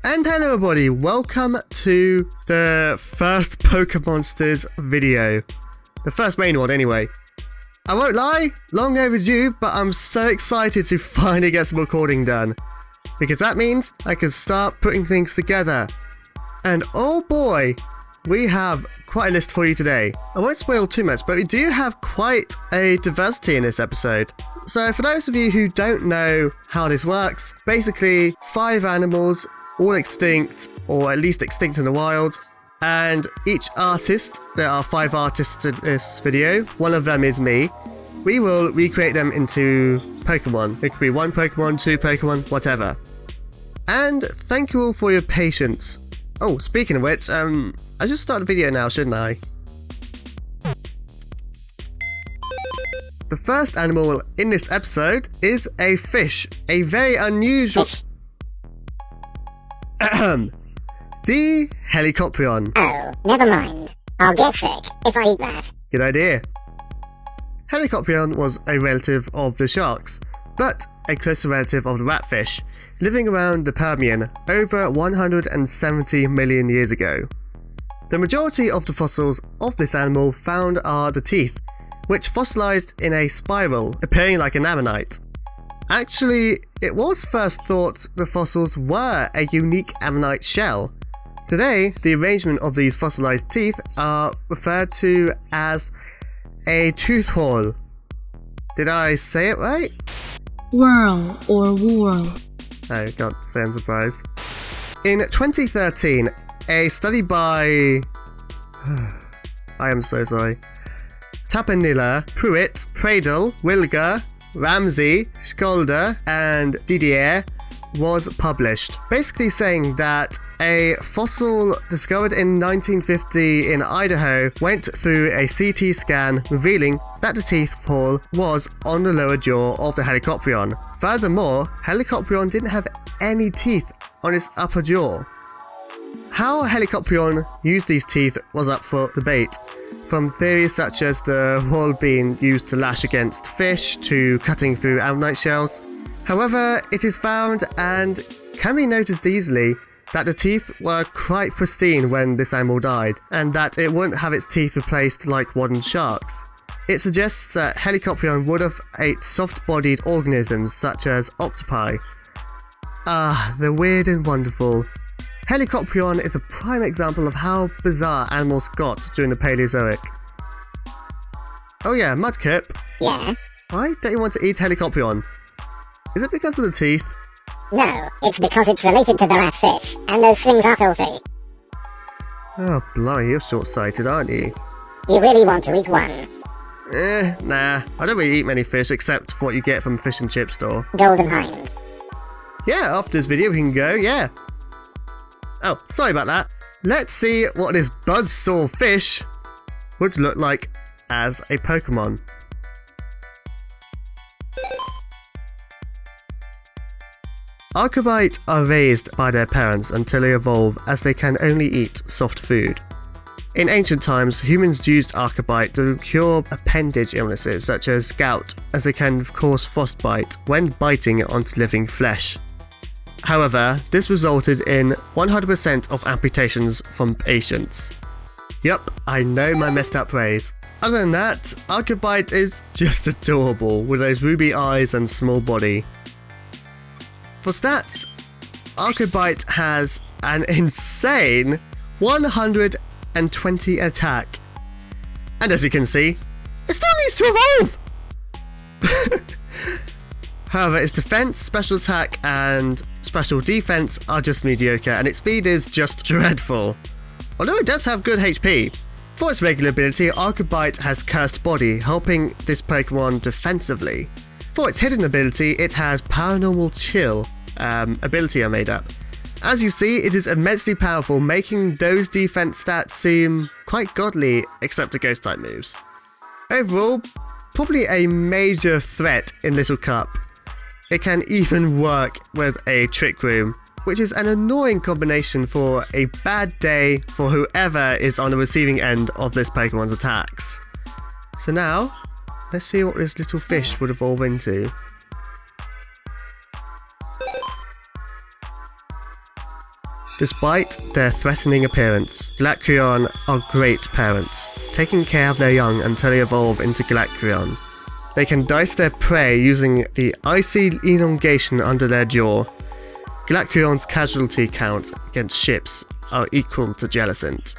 And hello everybody, welcome to the first Pokémonsters video. The first main one anyway. I won't lie, long overdue, but I'm so excited to finally get some recording done. Because that means I can start putting things together. And oh boy, we have quite a list for you today. I won't spoil too much, but we do have quite a diversity in this episode. So for those of you who don't know how this works, basically 5 animals, all extinct, or at least extinct in the wild, and each artist, there are 5 artists in this video, one of them is me, we will recreate them into Pokemon. It could be 1 Pokemon, 2 Pokemon, whatever. And thank you all for your patience. Oh, speaking of which, I should start the video now, shouldn't I? The first animal in this episode is a fish, a very unusual... The Helicoprion. Oh, never mind. I'll get sick if I eat that. Good idea. Helicoprion was a relative of the sharks, but a closer relative of the ratfish, living around the Permian over 170 million years ago. The majority of the fossils of this animal found are the teeth, which fossilized in a spiral, appearing like an ammonite. Actually, it was first thought the fossils were a unique ammonite shell. Today, the arrangement of these fossilized teeth are referred to as a tooth hole. Did I say it right? Whirl or whorl. Oh, can't say I'm surprised. In 2013, a study by... I am so sorry. Tapanilla, Pruitt, Pradle, Wilger, Ramsey, Skolder, and Didier was published, basically saying that a fossil discovered in 1950 in Idaho went through a CT scan revealing that the teeth hole was on the lower jaw of the Helicoprion. Furthermore, Helicoprion didn't have any teeth on its upper jaw. How Helicoprion used these teeth was up for debate, from theories such as the hole being used to lash against fish to cutting through ammonite shells. However, it is found and can be noticed easily that the teeth were quite pristine when this animal died, and that it wouldn't have its teeth replaced like modern sharks. It suggests that Helicoprion would have ate soft-bodied organisms such as octopi. Ah, the weird and wonderful. Helicoprion is a prime example of how bizarre animals got during the Paleozoic. Oh yeah, Mudkip. Yeah? Why don't you want to eat Helicoprion? Is it because of the teeth? No, it's because it's related to the ratfish, and those things are filthy. Oh blimey, you're short-sighted, aren't you? You really want to eat one? Nah. I don't really eat many fish except for what you get from a fish and chip store. Golden Hind. Yeah, after this video we can go, yeah. Oh, sorry about that. Let's see what this buzzsaw fish would look like as a Pokemon. Arkobite are raised by their parents until they evolve, as they can only eat soft food. In ancient times, humans used Arkobite to cure appendage illnesses such as gout, as they can cause frostbite when biting onto living flesh. However, this resulted in 100% of amputations from patients. Yup, I know my messed up ways. Other than that, Arkobite is just adorable with those ruby eyes and small body. For stats, Arkobite has an insane 120 attack. And as you can see, it still needs to evolve! However, its defense, special attack, and special defense are just mediocre, and its speed is just dreadful. Although it does have good HP. For its regular ability, Arkobite has Cursed Body, helping this Pokemon defensively. For its hidden ability, it has Paranormal Chill, ability I made up. As you see, it is immensely powerful, making those defense stats seem quite godly, except the ghost type moves. Overall, probably a major threat in Little Cup. It can even work with a Trick Room, which is an annoying combination for a bad day for whoever is on the receiving end of this Pokemon's attacks. So now, let's see what this little fish would evolve into. Despite their threatening appearance, Glacrion are great parents, taking care of their young until they evolve into Glacrion. They can dice their prey using the icy elongation under their jaw. Glacrion's casualty count against ships are equal to Jellicent.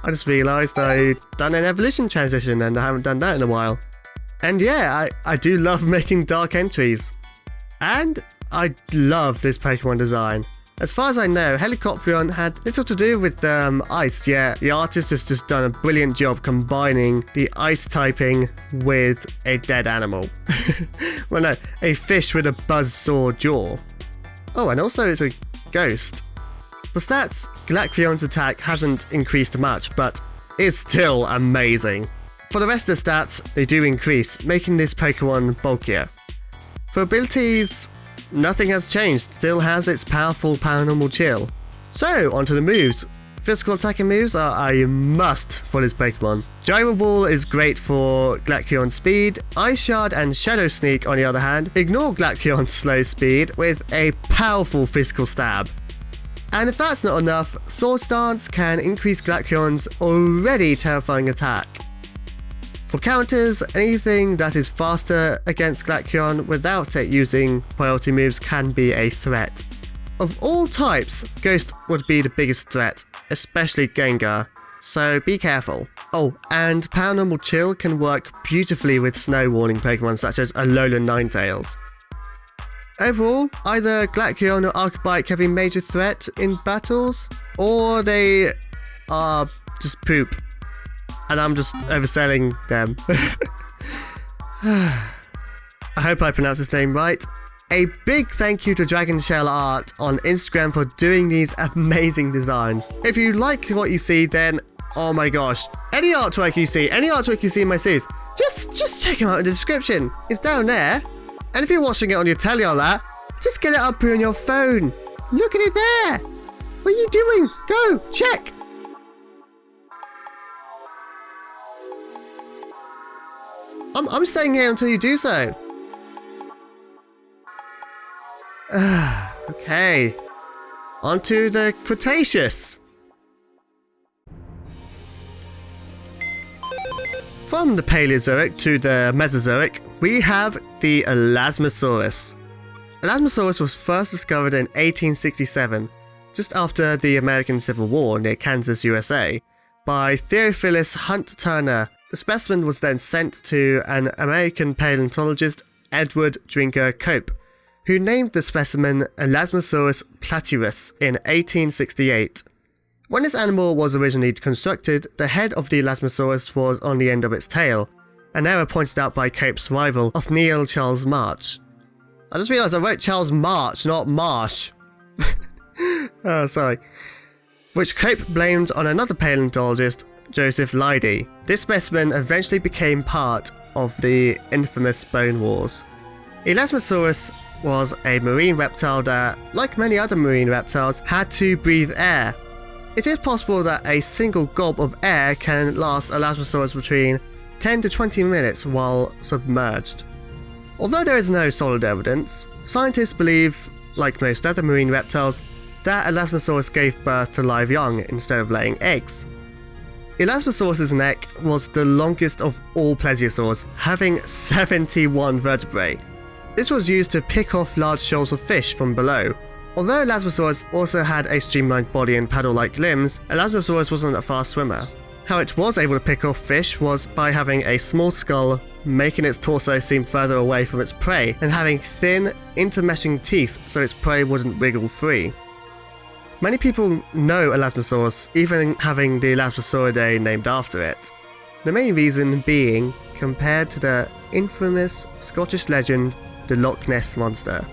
I just realised I'd done an evolution transition and I haven't done that in a while. And yeah, I do love making dark entries. And I love this Pokemon design. As far as I know, Helicoprion had little to do with ice, yeah. The artist has just done a brilliant job combining the ice typing with a dead animal. Well no, a fish with a buzzsaw jaw. Oh, and also it's a ghost. For stats, Glacrion's attack hasn't increased much, but is still amazing. For the rest of the stats, they do increase, making this Pokemon bulkier. For abilities, nothing has changed, still has its powerful paranormal chill. So, onto the moves. Physical attacking moves are a must for this Pokemon. Gyro Ball is great for Glacrion's speed. Ice Shard and Shadow Sneak, on the other hand, ignore Glacrion's slow speed with a powerful physical stab. And if that's not enough, Sword Stance can increase Glacrion's already terrifying attack. For counters, anything that is faster against Glacrion without it using priority moves can be a threat. Of all types, Ghost would be the biggest threat, especially Gengar, so be careful. Oh, and Paranormal Chill can work beautifully with Snow Warning Pokemon such as Alolan Ninetales. Overall, either Glacrion or Arkobite can be a major threat in battles, or they are just poop. And I'm just overselling them. I hope I pronounced his name right. A big thank you to dragonceleshart on Instagram for doing these amazing designs. If you like what you see, then oh my gosh, any artwork you see in my series, just check them out in the description. It's down there. And if you're watching it on your telly or that, just get it up here on your phone. Look at it there. What are you doing? Go, check. I'm staying here until you do so. Okay. On to the Cretaceous. From the Paleozoic to the Mesozoic, we have the Elasmosaurus. Elasmosaurus was first discovered in 1867, just after the American Civil War near Kansas, USA, by Theophilus Hunt Turner. The specimen was then sent to an American paleontologist, Edward Drinker Cope, who named the specimen Elasmosaurus platypus in 1868. When this animal was originally constructed, the head of the Elasmosaurus was on the end of its tail, an error pointed out by Cope's rival, Othniel Charles March. I just realised I wrote Charles March, not Marsh. Oh, sorry. Which Cope blamed on another paleontologist, Joseph Leidy. This specimen eventually became part of the infamous Bone Wars. Elasmosaurus was a marine reptile that, like many other marine reptiles, had to breathe air. It is possible that a single gulp of air can last Elasmosaurus between 10 to 20 minutes while submerged. Although there is no solid evidence, scientists believe, like most other marine reptiles, that Elasmosaurus gave birth to live young instead of laying eggs. Elasmosaurus' neck was the longest of all plesiosaurs, having 71 vertebrae. This was used to pick off large shoals of fish from below. Although Elasmosaurus also had a streamlined body and paddle-like limbs, Elasmosaurus wasn't a fast swimmer. How it was able to pick off fish was by having a small skull, making its torso seem further away from its prey, and having thin, intermeshing teeth so its prey wouldn't wriggle free. Many people know Elasmosaurus, even having the Elasmosauridae named after it. The main reason being compared to the infamous Scottish legend, the Loch Ness Monster.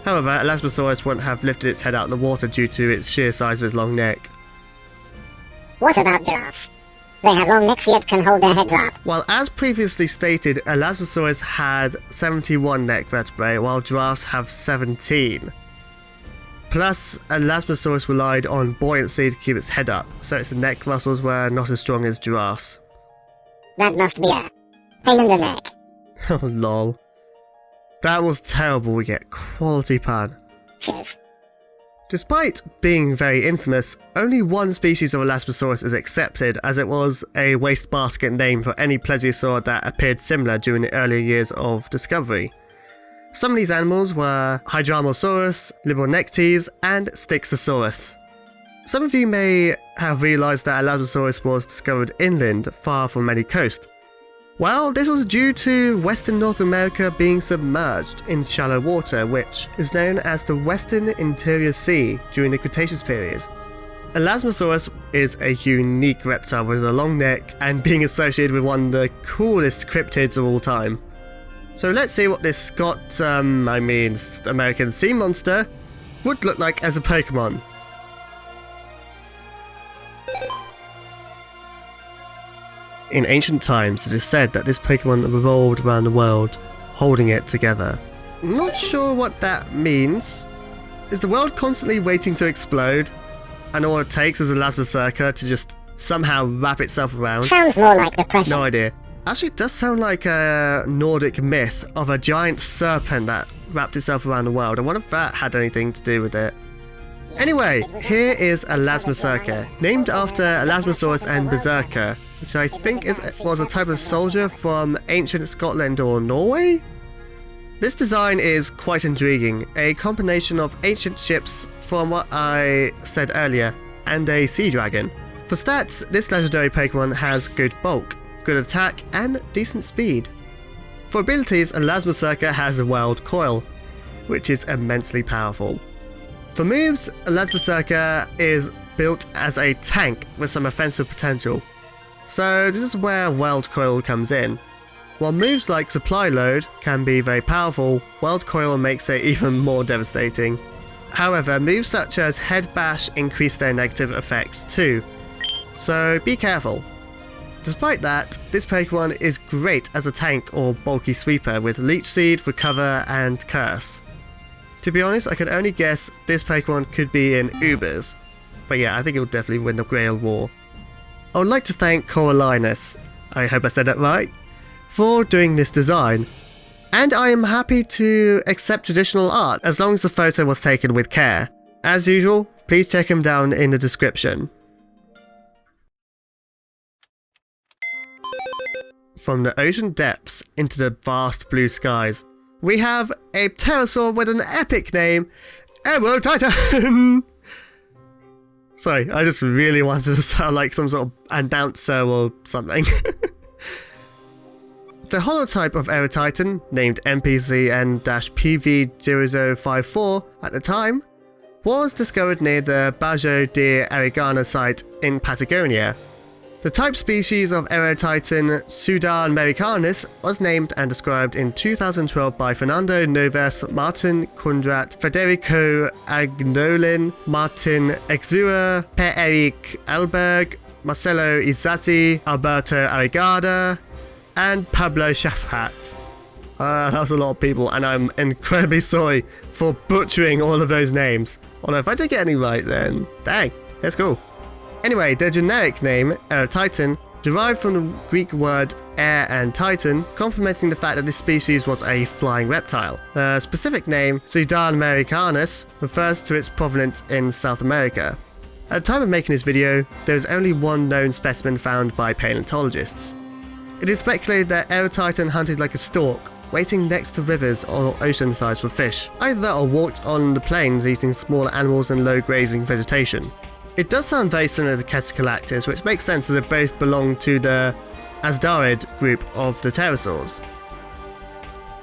However, Elasmosaurus wouldn't have lifted its head out of the water due to its sheer size of its long neck. What about giraffes? They have long necks yet can hold their heads up. While as previously stated, Elasmosaurus had 71 neck vertebrae, while giraffes have 17. Plus, Elasmosaurus relied on buoyancy to keep its head up, so its neck muscles were not as strong as giraffes. That must be a pain in the neck. Oh lol. That was terrible, we get quality pun. Cheers. Despite being very infamous, only one species of Elasmosaurus is accepted, as it was a wastebasket name for any plesiosaur that appeared similar during the earlier years of discovery. Some of these animals were Hydramosaurus, Libonectes, and Styxosaurus. Some of you may have realised that Elasmosaurus was discovered inland, far from any coast. Well, this was due to Western North America being submerged in shallow water, which is known as the Western Interior Sea during the Cretaceous period. Elasmosaurus is a unique reptile with a long neck and being associated with one of the coolest cryptids of all time. So let's see what this American sea monster would look like as a Pokemon. In ancient times, it is said that this Pokemon revolved around the world, holding it together. Not sure what that means. Is the world constantly waiting to explode, and all it takes is a Elasmoserker to just somehow wrap itself around? Sounds more like depression. No idea. Actually, it does sound like a Nordic myth of a giant serpent that wrapped itself around the world. I wonder if that had anything to do with it. Anyway, here is Elasmoserker, named after Elasmosaurus and Berserker, which I think was a type of soldier from ancient Scotland or Norway? This design is quite intriguing, a combination of ancient ships from what I said earlier, and a sea dragon. For stats, this legendary Pokemon has good bulk, good attack, and decent speed. For abilities, Elasmoserker has a Wild Coil, which is immensely powerful. For moves, Elasmoserker is built as a tank with some offensive potential. So this is where Wild Coil comes in. While moves like Supply Load can be very powerful, Wild Coil makes it even more devastating. However, moves such as Head Bash increase their negative effects too, so be careful. Despite that, this Pokemon is great as a tank or bulky sweeper with Leech Seed, Recover, and Curse. To be honest, I can only guess this Pokemon could be in Ubers, but yeah, I think it will definitely win the Grail War. I would like to thank qoralinius, I hope I said that right, for doing this design, and I am happy to accept traditional art as long as the photo was taken with care. As usual, please check him down in the description. From the ocean depths into the vast blue skies, we have a pterosaur with an epic name, Aerotitan! Sorry, I just really wanted to sound like some sort of announcer or something. The holotype of Aerotitan, named NPCN-PV0054 at the time, was discovered near the Bajo de Arigana site in Patagonia. The type species of Aerotitan, Sudamericanus, was named and described in 2012 by Fernando Noves, Martin Kundrat, Federico Agnolin, Martin Exua, Per-Erik Alberg, Marcelo Izazzi, Alberto Arigada, and Pablo Shafrat. That was a lot of people, and I'm incredibly sorry for butchering all of those names. Although if I did get any right, then dang, let's go. Anyway, their generic name, Aerotitan, derived from the Greek word air and titan, complementing the fact that this species was a flying reptile. The specific name, Sudamericanus, refers to its provenance in South America. At the time of making this video, there is only one known specimen found by paleontologists. It is speculated that Aerotitan hunted like a stork, waiting next to rivers or ocean sides for fish, either that or walked on the plains eating smaller animals and low grazing vegetation. It does sound very similar to Catecalactus, which makes sense as they both belong to the Asdarid group of the pterosaurs.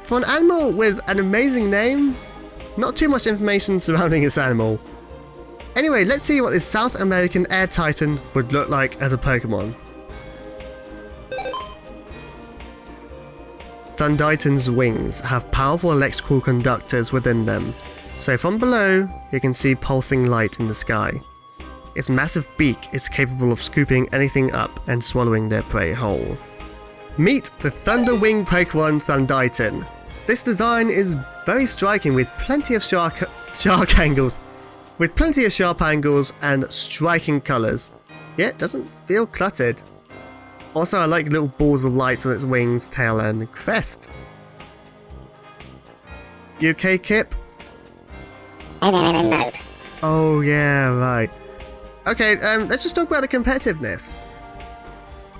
For an animal with an amazing name, not too much information surrounding this animal. Anyway, let's see what this South American air titan would look like as a Pokemon. Thunditan's wings have powerful electrical conductors within them, so from below you can see pulsing light in the sky. Its massive beak is capable of scooping anything up and swallowing their prey whole. Meet the Thunderwing Pokemon Thunditan. This design is very striking with plenty of sharp angles and striking colours. Yet it doesn't feel cluttered. Also, I like little balls of light on its wings, tail and crest. You okay, Kip? No. Oh yeah, right. Okay, let's just talk about the competitiveness.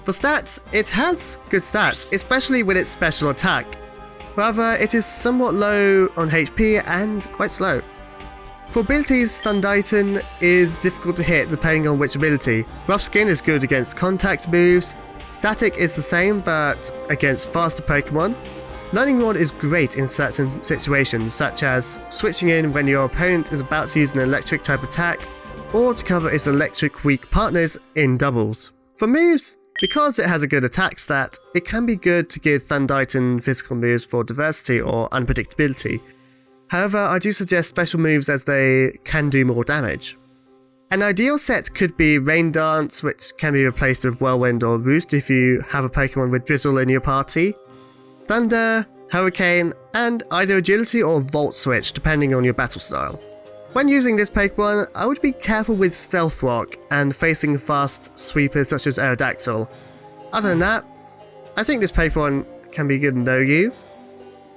For stats, it has good stats, especially with its special attack. However, it is somewhat low on HP and quite slow. For abilities, Thunditan is difficult to hit depending on which ability. Rough Skin is good against contact moves, Static is the same but against faster Pokemon. Learning Rod is great in certain situations, such as switching in when your opponent is about to use an electric type attack, or to cover its electric weak partners in doubles. For moves, because it has a good attack stat, it can be good to give Thunditan physical moves for diversity or unpredictability. However, I do suggest special moves as they can do more damage. An ideal set could be Rain Dance, which can be replaced with Whirlwind or Roost if you have a Pokemon with Drizzle in your party, Thunder, Hurricane, and either Agility or Volt Switch depending on your battle style. When using this Pokemon, I would be careful with Stealth Rock and facing fast sweepers such as Aerodactyl. Other than that, I think this Pokemon can be good and know you.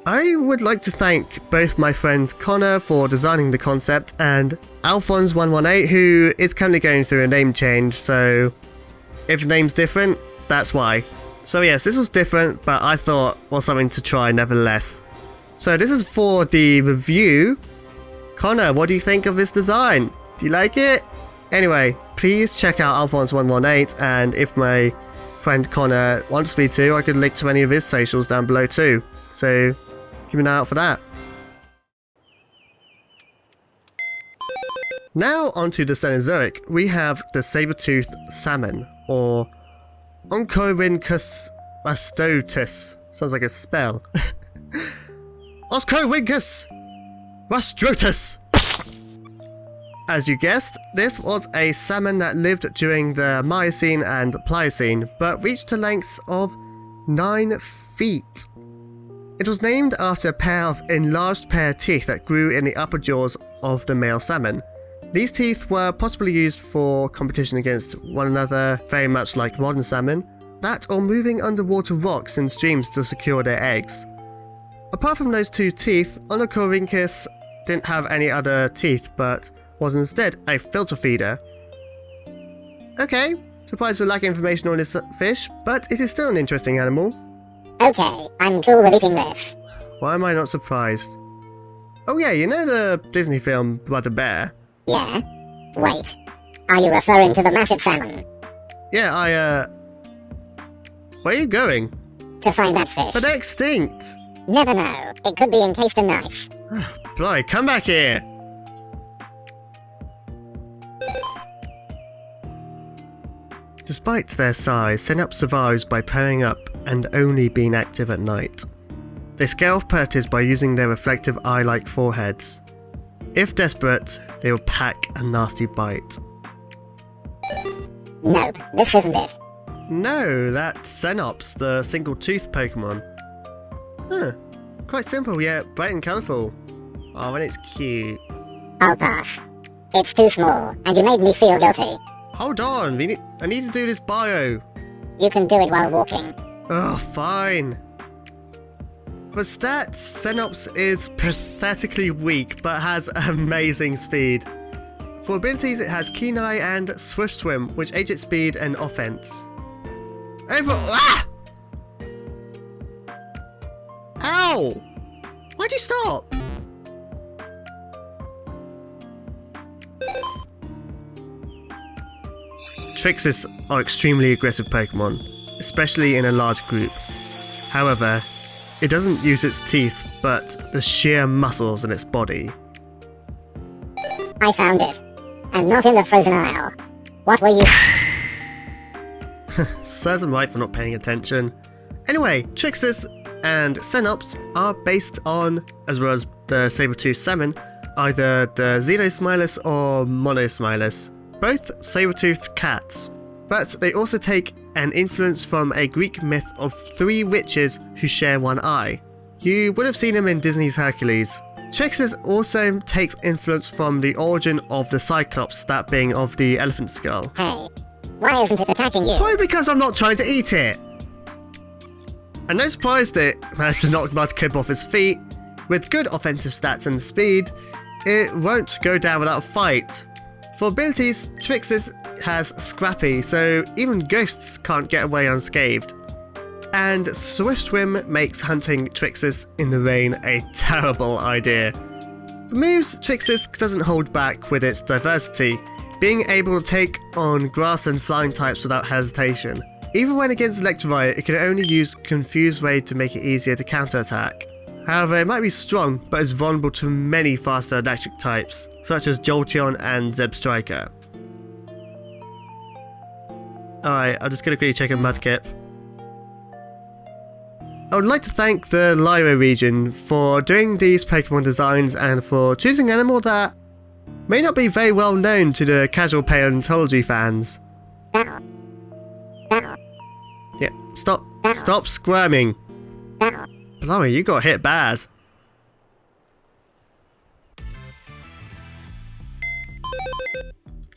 I would like to thank both my friend Connor for designing the concept and Alphonse118 who is currently going through a name change, so if the name's different, that's why. So yes, this was different, but I thought was something to try nevertheless. So this is for the review. Connor, what do you think of this design? Do you like it? Anyway, please check out Alphonse118, and if my friend Connor wants me to, I could link to any of his socials down below too. So keep an eye out for that. Now onto the Cenozoic, we have the Saber-Toothed Salmon, or Oncorhynchus rastrotus. Sounds like a spell. Oncorhynchus rastrotus! As you guessed, this was a salmon that lived during the Miocene and Pliocene, but reached a length of 9 feet. It was named after a pair of enlarged pair of teeth that grew in the upper jaws of the male salmon. These teeth were possibly used for competition against one another, very much like modern salmon, that or moving underwater rocks and streams to secure their eggs. Apart from those 2 teeth, Oncorhynchus didn't have any other teeth, but was instead a filter feeder. Okay, surprised to lack information on this fish, but it is still an interesting animal. Okay, I'm cool with eating this. Why am I not surprised? Oh yeah, you know the Disney film Brother Bear? Yeah? Wait. Are you referring to the massive salmon? Yeah, where are you going? To find that fish. But they're extinct! Never know. It could be encased in knife. Bly, come back here! Despite their size, Scenops survives by pairing up and only being active at night. They scare off predators by using their reflective eye-like foreheads. If desperate, they will pack a nasty bite. Nope, this isn't it. No, that's Scenops, the single-toothed Pokemon. Huh, quite simple yet bright and colourful. Oh, and it's cute. I'll pass. It's too small, and you made me feel guilty. Hold on, I need to do this bio. You can do it while walking. Oh, fine. For stats, Scenops is pathetically weak, but has amazing speed. For abilities, it has Keen Eye and Swift Swim, which aids its speed and offense. Ah! Ow! Why'd you stop? Trixis are extremely aggressive Pokemon, especially in a large group. However, it doesn't use its teeth, but the sheer muscles in its body. I found it. And not in the frozen aisle. What were you— Serves them right for not paying attention. Anyway, Trixis and Scenops are based on, as well as the Saber-Toothed Salmon, either the Xenosmilus or Monosmilus, both saber-toothed cats. But they also take an influence from a Greek myth of 3 witches who share one eye. You would have seen them in Disney's Hercules. Trixis also takes influence from the origin of the Cyclops, that being of the elephant skull. Hey, why isn't it attacking you? Probably because I'm not trying to eat it! And no surprise that it managed to knock Mudkip off his feet. With good offensive stats and speed, it won't go down without a fight. For abilities, Trixis has Scrappy, so even ghosts can't get away unscathed. And Swift Swim makes hunting Trixis in the rain a terrible idea. For moves, Trixis doesn't hold back with its diversity, being able to take on grass and flying types without hesitation. Even when against Electivire, it can only use Confused Raid to make it easier to counterattack. However, it might be strong, but is vulnerable to many faster electric types, such as Jolteon and Zebstrika. Alright, I'm just gonna quickly check a Mudkip. I would like to thank the Lyra region for doing these Pokemon designs and for choosing an animal that may not be very well known to the casual paleontology fans. Yeah, stop squirming. Blimey, you got hit bad.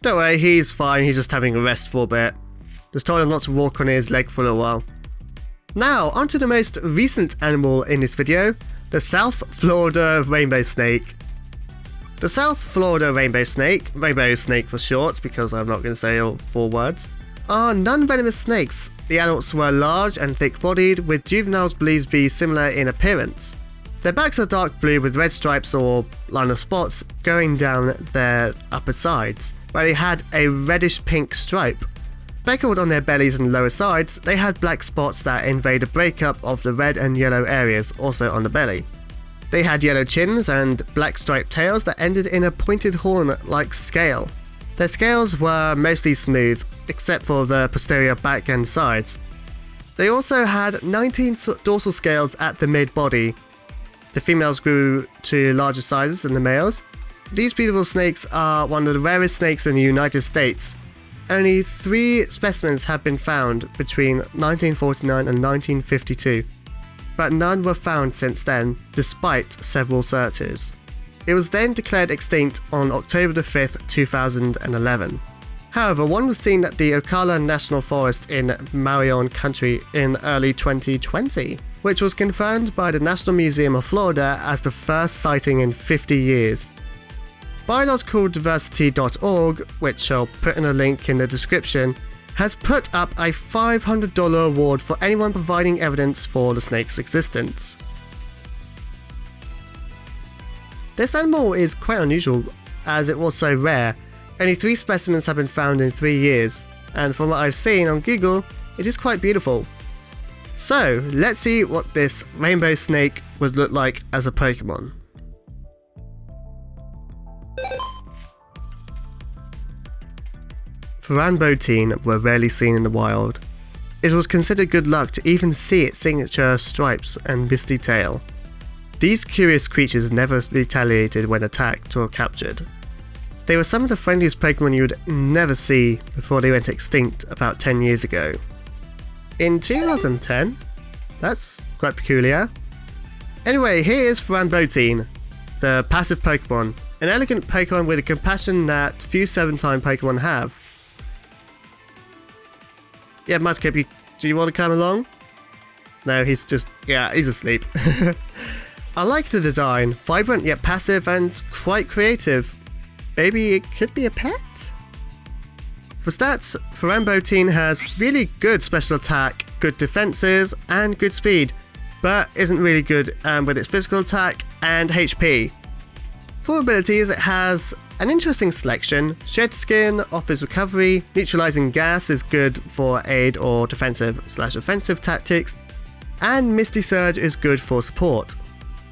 Don't worry, he's fine, he's just having a rest for a bit. Just told him not to walk on his leg for a while. Now, onto the most recent animal in this video, the South Florida Rainbow Snake. The South Florida Rainbow Snake for short, because I'm not going to say all 4 words, are non-venomous snakes. The adults were large and thick-bodied, with juveniles believed to be similar in appearance. Their backs are dark blue with red stripes or line of spots going down their upper sides, where they had a reddish-pink stripe. Speckled on their bellies and lower sides, they had black spots that invade a breakup of the red and yellow areas also on the belly. They had yellow chins and black striped tails that ended in a pointed horn-like scale. Their scales were mostly smooth, except for the posterior back and sides. They also had 19 dorsal scales at the mid-body. The females grew to larger sizes than the males. These beautiful snakes are one of the rarest snakes in the United States. Only 3 specimens have been found between 1949 and 1952, but none were found since then, despite several searches. It was then declared extinct on October 5th, 2011. However, one was seen at the Ocala National Forest in Marion County in early 2020, which was confirmed by the National Museum of Florida as the first sighting in 50 years. BiologicalDiversity.org, which I'll put in a link in the description, has put up a $500 award for anyone providing evidence for the snake's existence. This animal is quite unusual as it was so rare. Only 3 specimens have been found in 3 years, and from what I've seen on Google, it is quite beautiful. So, let's see what this rainbow snake would look like as a Pokemon. Faranbowteen were rarely seen in the wild. It was considered good luck to even see its signature stripes and misty tail. These curious creatures never retaliated when attacked or captured. They were some of the friendliest Pokemon you would never see before they went extinct about 10 years ago. In 2010? That's quite peculiar. Anyway, here is Faranbowteen, the passive Pokemon, an elegant Pokemon with a compassion that few 7-time Pokemon have. Yeah, Mudkip, do you want to come along? No, he's asleep. I like the design, vibrant yet passive and quite creative. Maybe it could be a pet? For stats, Faranbowteen has really good special attack, good defenses, and good speed, but isn't really good with its physical attack and HP. For abilities, it has an interesting selection. Shed Skin offers recovery, neutralizing gas is good for aid or defensive/offensive tactics, and Misty Surge is good for support.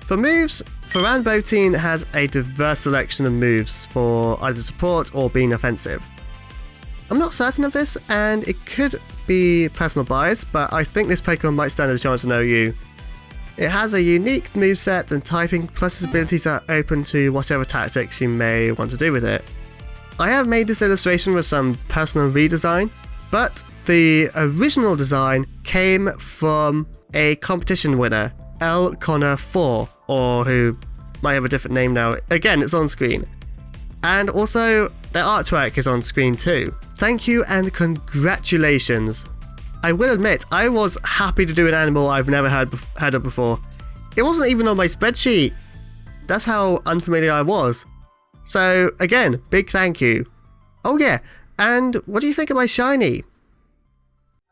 For moves, Faranbowteen has a diverse selection of moves for either support or being offensive. I'm not certain of this, and it could be personal bias, but I think this Pokemon might stand a chance to know you. It has a unique moveset and typing, plus its abilities are open to whatever tactics you may want to do with it. I have made this illustration with some personal redesign, but the original design came from a competition winner, L. Connor 4, or who might have a different name now. Again, it's on screen. And also, their artwork is on screen too. Thank you and congratulations. I will admit, I was happy to do an animal I've never heard of before. It wasn't even on my spreadsheet. That's how unfamiliar I was. So again, big thank you. Oh yeah, and what do you think of my shiny?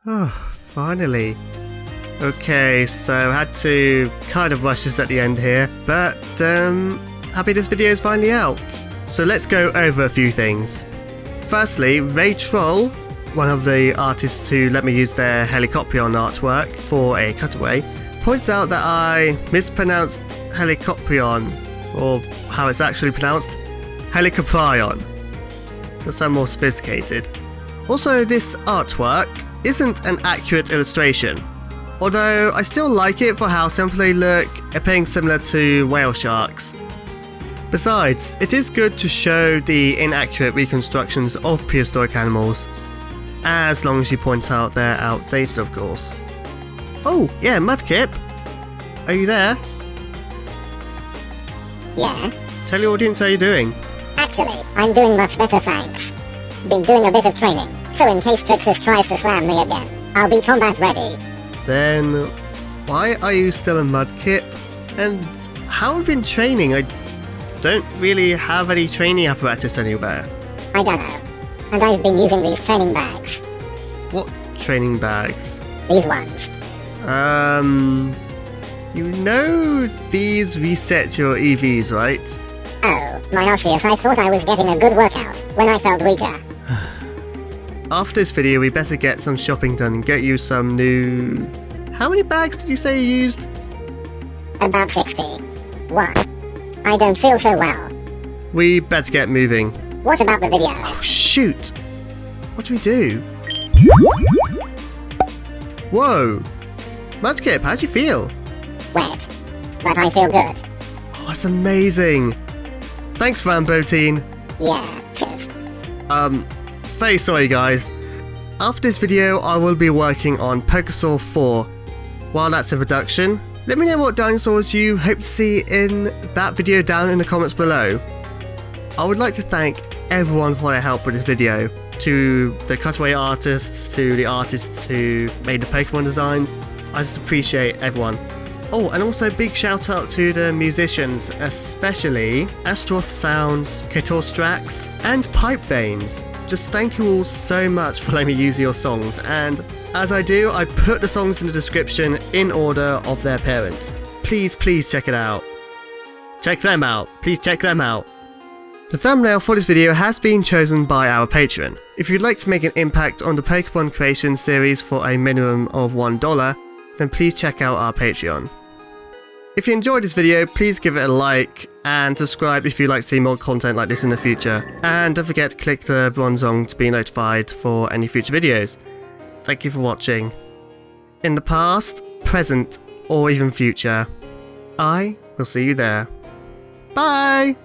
Oh, finally. Okay, so had to kind of rush this at the end here, but happy this video is finally out. So let's go over a few things. Firstly, Ray Troll, one of the artists who let me use their Helicoprion artwork for a cutaway, points out that I mispronounced Helicoprion, or how it's actually pronounced, Helicoprion. To sound more sophisticated. Also, this artwork isn't an accurate illustration, although I still like it for how simple they look, appearing similar to whale sharks. Besides, it is good to show the inaccurate reconstructions of prehistoric animals, as long as you point out they're outdated, of course. Oh, yeah, Mudkip! Are you there? Yeah. Tell your audience how you're doing. Actually, I'm doing much better, thanks. Been doing a bit of training, so in case Trixis tries to slam me again, I'll be combat ready. Then, why are you still a Mudkip? And how have you been training? I don't really have any training apparatus anywhere. I don't know. And I've been using these training bags. What training bags? These ones. You know these reset your EVs, right? Oh, my Arceus, I thought I was getting a good workout when I felt weaker. After this video, we better get some shopping done and get you some new... How many bags did you say you used? About 60. What? I don't feel so well. We better get moving. What about the video? Oh, shoot! What do we do? Whoa! Mudkip, how do you feel? Wet. But I feel good. Oh, that's amazing! Thanks, Faranbowteen. Yeah, cheers. Very sorry guys. After this video, I will be working on Pokésaur 4. While that's in production, let me know what dinosaurs you hope to see in that video down in the comments below. I would like to thank everyone for their help with this video. To the cutaway artists, to the artists who made the Pokemon designs. I just appreciate everyone. Oh, and also big shout out to the musicians, especially Aerotitan Sounds, Ketorstrax, and Pipe Veins. Just thank you all so much for letting me use your songs, and as I do, I put the songs in the description in order of their parents. Please check it out. Check them out. Please check them out. The thumbnail for this video has been chosen by our patron. If you'd like to make an impact on the Pokémon Creations series for a minimum of $1, then please check out our Patreon. If you enjoyed this video, please give it a like and subscribe if you'd like to see more content like this in the future. And don't forget to click the bronze song to be notified for any future videos. Thank you for watching. In the past, present, or even future, I will see you there. Bye!